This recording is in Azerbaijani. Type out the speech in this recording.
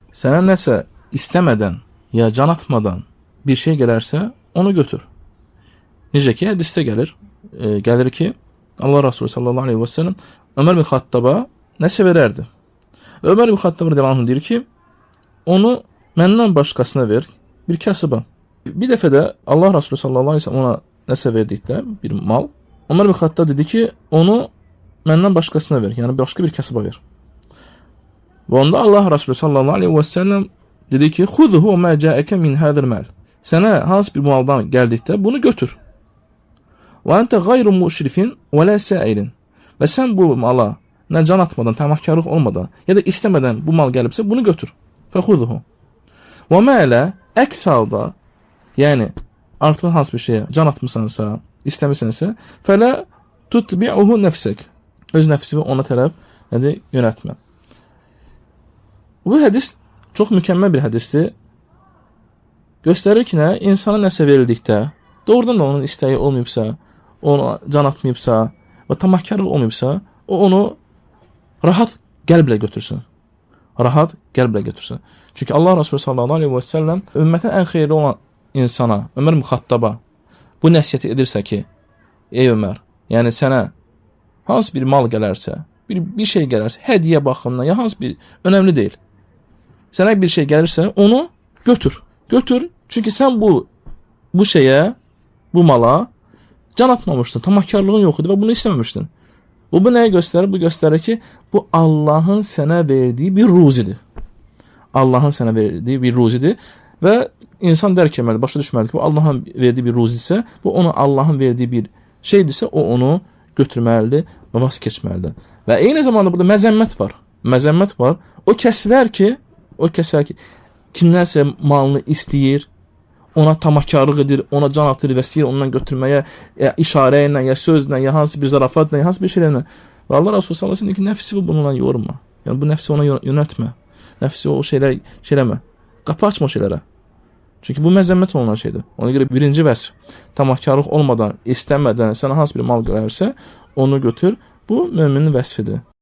Sənə nəsə istəmədən ya can atmadan bir şey gələrsə, onu götür. Necə ki, hədisdə gəlir ki, Allah Resulü sallallahu aleyhi ve sellem Ömer bin Xattaba nəsə verərdi. Ömer bin Xattab radiyallahu anh deyir ki, onu məndən başqasına ver, bir kasıba. Bir dəfə də Allah Resulü sallallahu aleyhi ve sellem ona nəsə verdikdə, bir mal, Ömer bin Xattab dedi ki, onu məndən başqasına ver, yəni başqa bir kasıba ver. Və onda Allah Resulü sallallahu aleyhi ve sellem dedi ki, "Xuzuhu ma ca'aka min hadal mal." Sənə hansı bir maldan gəldikdə bunu götür. "Və ente gayru mushrifin və la sa'ilin." Və sən bu mala nə can atmadan, təmahkarlıq olmadan ya da istəmədən bu mal gəlibsə bunu götür. "Fəxuzuhu." Və ma la əks halda, yəni artıq hansı bir şeyə can atmısansa, istəmisənsə, fələ tutbi'uhu nəfsək. Öz nəfsini ona tərəf yönətmə. Bu hədis çox mükəmməl bir hədisdir. Göstərir ki, insana nəsə verildikdə, doğrudan da onun istəyi olmayıbsa, ona can atmayıbsa və tamahkarlıq olmayıbsa, o onu rahat qəlblə götürsün. Rahat qəlblə götürsün. Çünki Allah Resulü sallallahu aleyhi ve sellem ümmətin ən xeyirli olan insana, Ömer bin Xattaba bu nəsiyyəti edirsə ki, ey Ömer, yəni sənə hansı bir mal gələrsə, bir şey gələrsə, hədiyyə baxımından, ya hansı bir, önəmli deyil. Sənə bir şey gəlirsə, onu götür. Götür, çünki sən bu şeyə, bu mala can atmamışdın, tamahkarlığın yox idi və bunu istəməmişdin. Bu nəyə göstərir? Bu göstərir ki, bu Allahın sənə verdiyi bir ruzidir. Allahın sənə verdiyi bir ruzidir və insan dərk etməli, başa düşməli ki, bu Allahın verdiyi bir ruzidirsə, bu ona Allahın verdiyi bir şeydirsə, o onu götürməlidir və vaz keçməlidir. Və eyni zamanda burada məzəmmət var. Məzəmmət var. O kəslər ki, kimlərsə malını istəyir, ona tamahkarlıq edir, ona can atır və istəyir ondan götürməyə, ya işarə ilə, ya sözlə, ya hansı bir zarafatla, ya hansı bir şeylərlə. Və Allah Resulü sallallahu aleyhi ve sellem ki, nəfsi bununla yorma. Yəni bu nəfsi ona yönəltmə. Nəfsi o şeyləmə. Qapı açma o şeylərə. Çünki bu məzəmmət olunan şeydir. Ona görə birinci vəsf, tamahkarlıq olmadan, istəmədən sənə hansı bir mal gələrsə, onu götür. Bu müminin vəsfidir.